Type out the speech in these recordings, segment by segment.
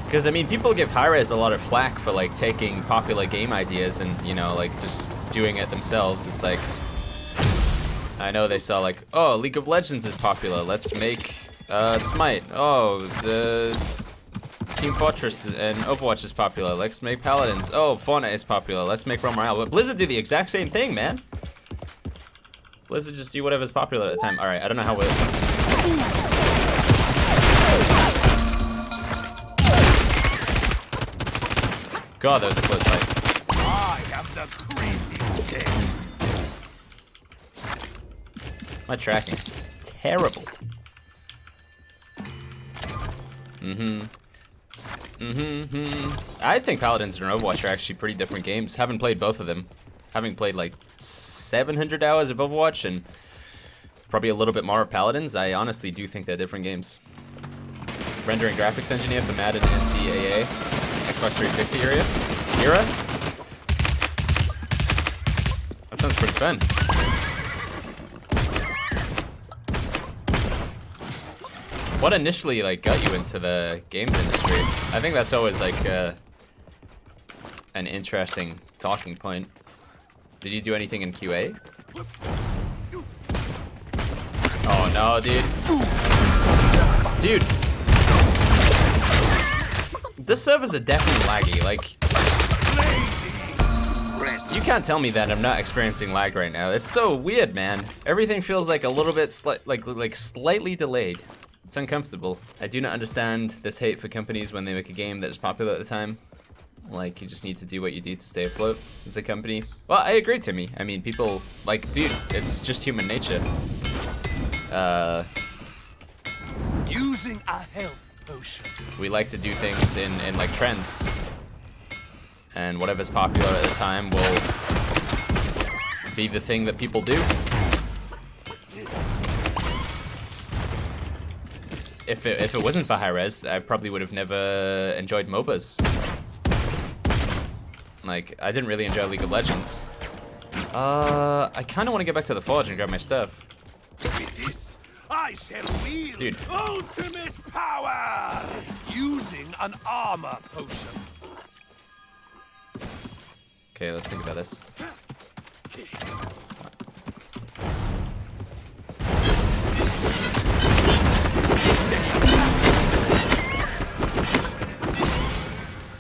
Because, I mean, people give Hi-Rez a lot of flack for, like, taking popular game ideas and, you know, like, just doing it themselves. It's like, I know they saw, like, oh, League of Legends is popular. Let's make, Smite. Oh, the Team Fortress and Overwatch is popular. Let's make Paladins. Oh, Fortnite is popular. Let's make Royale. But Blizzard do the exact same thing, man. Blizzard just do whatever's popular at the time. Alright, I don't know how we're... God, that was a close fight. I am the creepy king. My tracking's terrible. I think Paladins and Overwatch are actually pretty different games. Haven't played both of them. Having played like 700 hours of Overwatch and probably a little bit more of Paladins, I honestly do think they're different games. Rendering graphics engineer for Madden NCAA. Xbox 360 era? That sounds pretty fun. What initially like got you into the games industry? I think that's always like an interesting talking point. Did you do anything in QA? Oh no, dude. Dude. This servers are definitely laggy, like... You can't tell me that I'm not experiencing lag right now. It's so weird, man. Everything feels like a little bit slightly delayed. It's uncomfortable. I do not understand this hate for companies when they make a game that is popular at the time. Like, you just need to do what you do to stay afloat as a company. Well, I agree, Timmy. I mean, people, like, dude, it's just human nature. Using a health potion. We like to do things in like trends. And whatever's popular at the time will be the thing that people do. If it wasn't for Hi-Rez, I probably would have never enjoyed MOBAs. Like, I didn't really enjoy League of Legends. I kind of want to get back to the Forge and grab my stuff. With this, I shall wield Dude. ultimate power using an armor potion. Okay, let's think about this.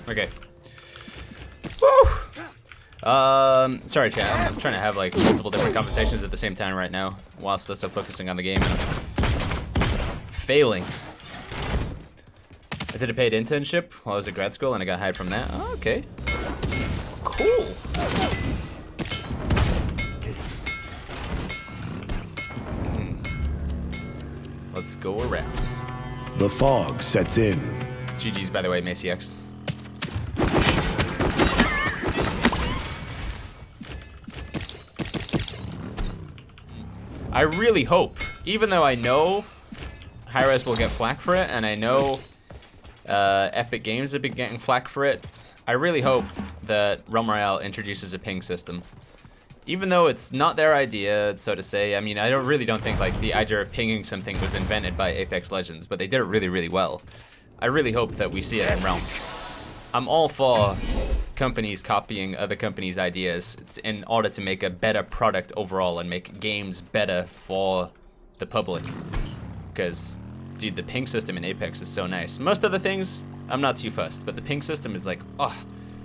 Okay. Woo! Sorry chat, I'm trying to have like multiple different conversations at the same time right now, whilst also focusing on the game and I'm failing. I did a paid internship while I was at grad school and I got hired from that. Oh, okay. Cool. Let's go around. The fog sets in. GG's, by the way, Macy X. I really hope, even though I know Hi-Rez will get flack for it, and I know Epic Games have been getting flack for it, I really hope that Royale introduces a ping system. Even though it's not their idea, so to say, I mean, I really don't think like the idea of pinging something was invented by Apex Legends, but they did it really, really well. I really hope that we see it in Realm. I'm all for companies copying other companies' ideas in order to make a better product overall and make games better for the public. Because, dude, the ping system in Apex is so nice. Most other things, I'm not too fussed, but the ping system is like, oh,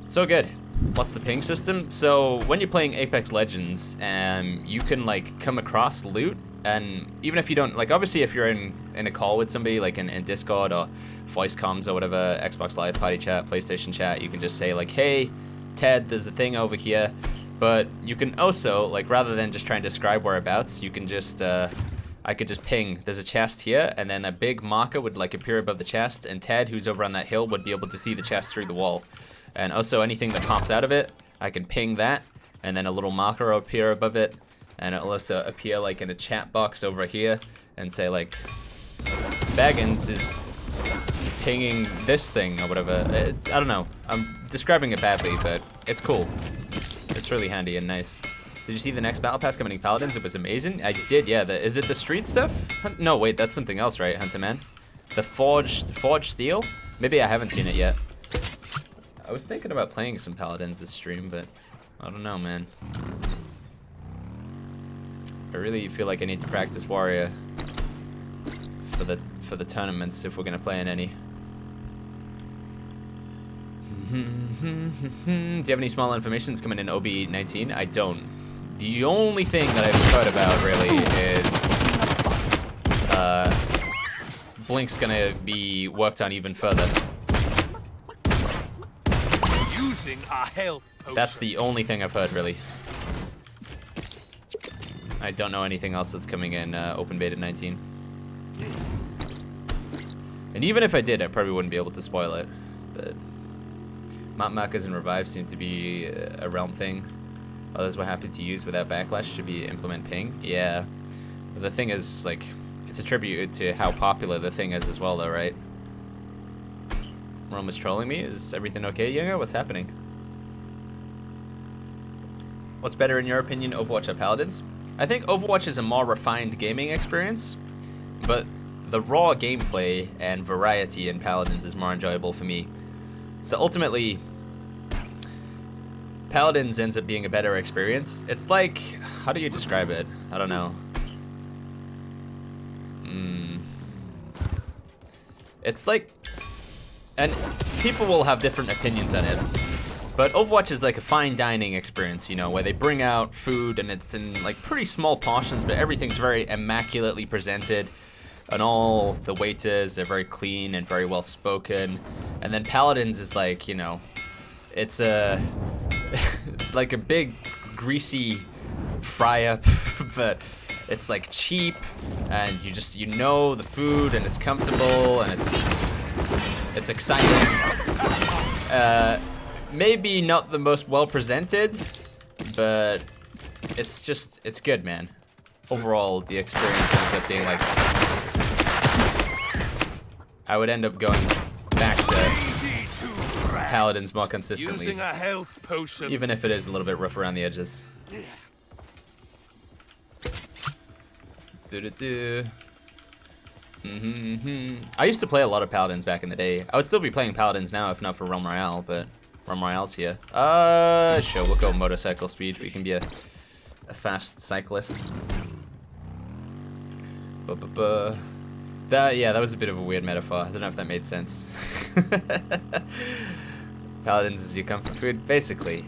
so good. What's the ping system? So when you're playing Apex Legends, you can like come across loot, and even if you don't, like obviously if you're in a call with somebody, like in Discord or voice comms or whatever, Xbox Live, party chat, PlayStation chat, you can just say like, hey, Ted, there's a thing over here. But you can also, like rather than just trying to describe whereabouts, you can just, I could just ping, there's a chest here, and then a big marker would like appear above the chest, and Ted, who's over on that hill, would be able to see the chest through the wall. And also anything that pops out of it, I can ping that, and then a little marker will appear above it, and it'll also appear like in a chat box over here, and say like, Baggins is pinging this thing or whatever. I don't know, I'm describing it badly, but it's cool. It's really handy and nice. Did you see the next battle pass coming in Paladins? It was amazing. I did, yeah. Is it the street stuff? No, wait, that's something else, right, Hunter Man? The forged steel? Maybe I haven't seen it yet. I was thinking about playing some Paladins this stream, but I don't know, man. I really feel like I need to practice Warrior for the tournaments if we're gonna play in any. Do you have any small information coming in OB19? I don't. The only thing that I've heard about really is Blink's gonna be worked on even further. Using a health potion. That's the only thing I've heard really. I don't know anything else that's coming in open beta 19. And even if I did, I probably wouldn't be able to spoil it. But map markers and revive seem to be a realm thing. Others we're happy to use without backlash. Should we implement ping? Yeah. But the thing is, like, it's attributed to how popular the thing is as well, though, right? Rome is trolling me. Is everything okay, Younger? What's happening? What's better in your opinion, Overwatch or Paladins? I think Overwatch is a more refined gaming experience, but the raw gameplay and variety in Paladins is more enjoyable for me. So ultimately, Paladins ends up being a better experience. It's like, how do you describe it? I don't know. It's like, and people will have different opinions on it, but Overwatch is like a fine dining experience, you know, where they bring out food and it's in like pretty small portions, but everything's very immaculately presented. And all the waiters are very clean and very well spoken. And then Paladins is like, you know, it's like a big greasy fry up, but it's like cheap, and you know the food, and it's comfortable, and it's exciting. Maybe not the most well presented, but it's good, man. Overall, the experience ends up being like, I would end up going back to Paladins more consistently, Using a health potion. even if it is a little bit rough around the edges. I used to play a lot of Paladins back in the day. I would still be playing Paladins now if not for Realm Royale, but Realm Royale's here. Sure, we'll go motorcycle speed. We can be a fast cyclist. Yeah, that was a bit of a weird metaphor. I don't know if that made sense. Paladins is your comfort food, basically.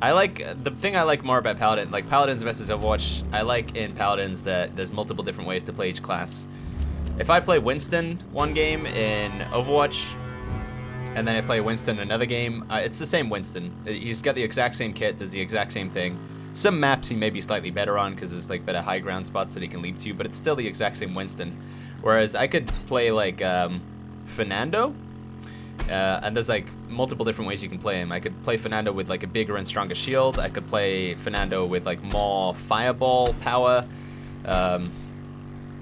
The thing I like more about Paladins versus Overwatch, I like in Paladins that there's multiple different ways to play each class. If I play Winston one game in Overwatch, and then I play Winston another game, it's the same Winston. He's got the exact same kit, does the exact same thing. Some maps he may be slightly better on because there's like better high ground spots that he can leap to, but it's still the exact same Winston. Whereas I could play like Fernando, and there's like multiple different ways you can play him. I could play Fernando with like a bigger and stronger shield. I could play Fernando with like more fireball power.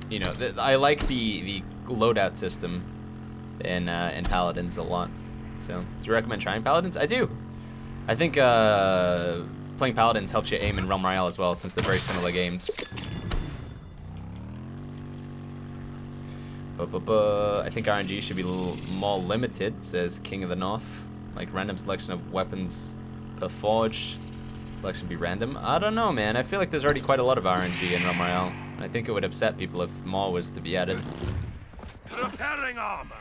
You know, I like the loadout system in Paladins a lot. So, do you recommend trying Paladins? I do. I think playing Paladins helps you aim in Realm Royale as well, since they're very similar games. I think RNG should be a little more limited, says King of the North. Like random selection of weapons per forge. Selection be random. I don't know, man. I feel like there's already quite a lot of RNG in Realm Royale. I think it would upset people if more was to be added. Repairing armor.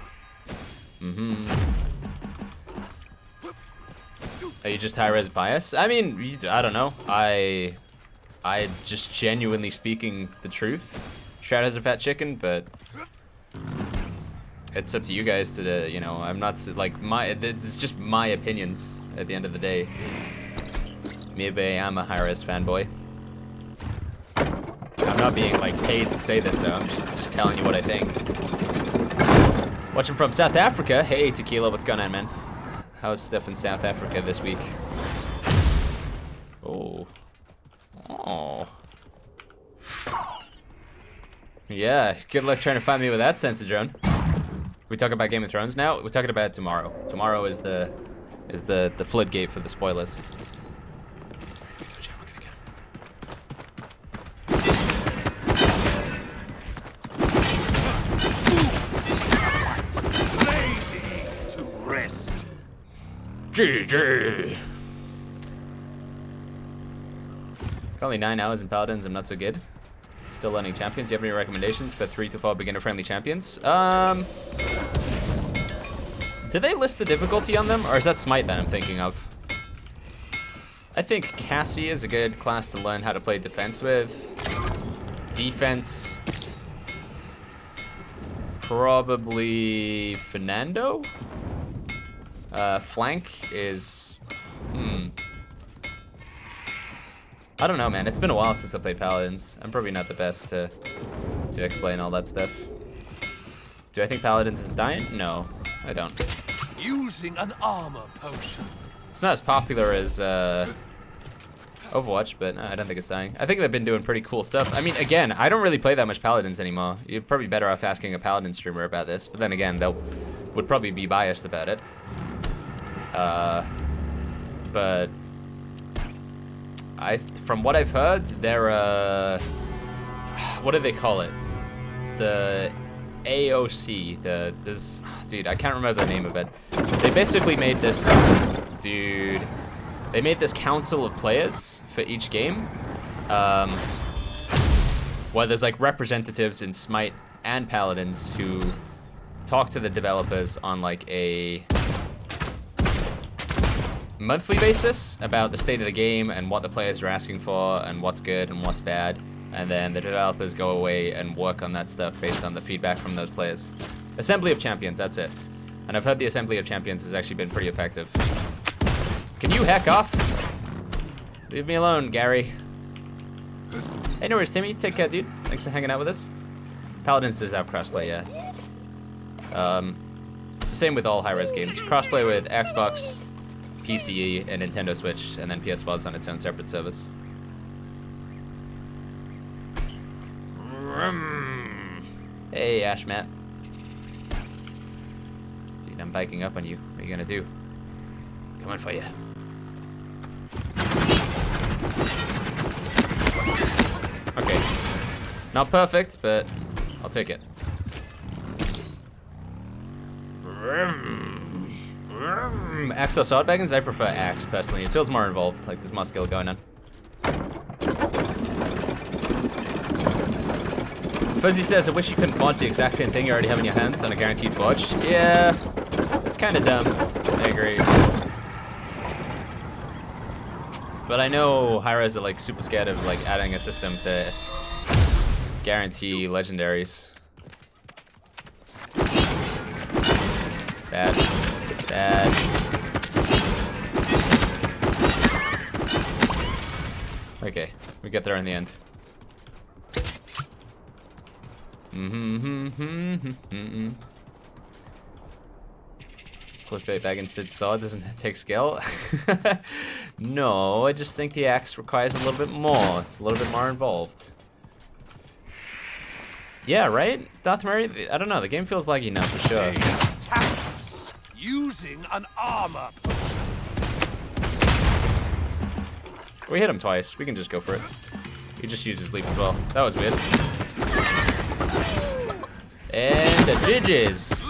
Are you just high-res bias? I mean, I don't know. I just genuinely speaking the truth. Shroud has a fat chicken, but it's up to you guys to, you know, I'm not, like, it's just my opinions at the end of the day. Maybe I'm a high-res fanboy. I'm not being, like, paid to say this, though. I'm just telling you what I think. Watching from South Africa. Hey, Tequila, what's going on, man? How's stuff in South Africa this week? Oh. Oh. Yeah, good luck trying to find me with that sensor drone. We talk about Game of Thrones now? We're talking about it tomorrow. Tomorrow is the floodgate for the spoilers. GG. Only 9 hours in Paladins, I'm not so good. Still learning champions. Do you have any recommendations for 3 to 4 beginner-friendly champions? Do they list the difficulty on them, or is that Smite that I'm thinking of? I think Cassie is a good class to learn how to play defense with. Defense, probably Fernando. Flank is, I don't know, man. It's been a while since I played Paladins. I'm probably not the best to explain all that stuff. Do I think Paladins is dying? No, I don't. Using an armor potion. It's not as popular as Overwatch, but I don't think it's dying. I think they've been doing pretty cool stuff. I mean, again, I don't really play that much Paladins anymore. You're probably better off asking a Paladin streamer about this, but then again, they would probably be biased about it. But from what I've heard, they're what do they call it? The AOC, this dude, I can't remember the name of it. They basically made this, dude. They made this council of players for each game, where there's like representatives in Smite and Paladins who talk to the developers on like a monthly basis about the state of the game and what the players are asking for and what's good and what's bad. And then the developers go away and work on that stuff based on the feedback from those players. Assembly of Champions, that's it. And I've heard the Assembly of Champions has actually been pretty effective. Can you heck off? Leave me alone, Gary. Hey, no worries, Timmy. Take care, dude. Thanks for hanging out with us. Paladins does have crossplay, yeah. It's the same with all high-res games. Crossplay with Xbox, PC, and Nintendo Switch, and then PS4 is on its own separate service. Hey, Ash Matt. Dude, I'm biking up on you. What are you gonna do? Coming for you. Okay. Not perfect, but I'll take it. Axe or sword, Baggins? I prefer axe, personally. It feels more involved, like there's more skill going on. Fuzzy says, I wish you couldn't forge the exact same thing you already have in your hands on a guaranteed forge. Yeah, it's kind of dumb. I agree. But I know high-res are like super scared of like adding a system to guarantee legendaries. Bad. Bad. Okay, we get there in the end. Close play Baggins said sword doesn't take skill. No, I just think the axe requires a little bit more. It's a little bit more involved. Yeah, right? Darth Murray? I don't know, the game feels laggy now for sure. Attackers using an armor potion. We hit him twice. We can just go for it. He just uses leap as well. That was weird. And a GG's.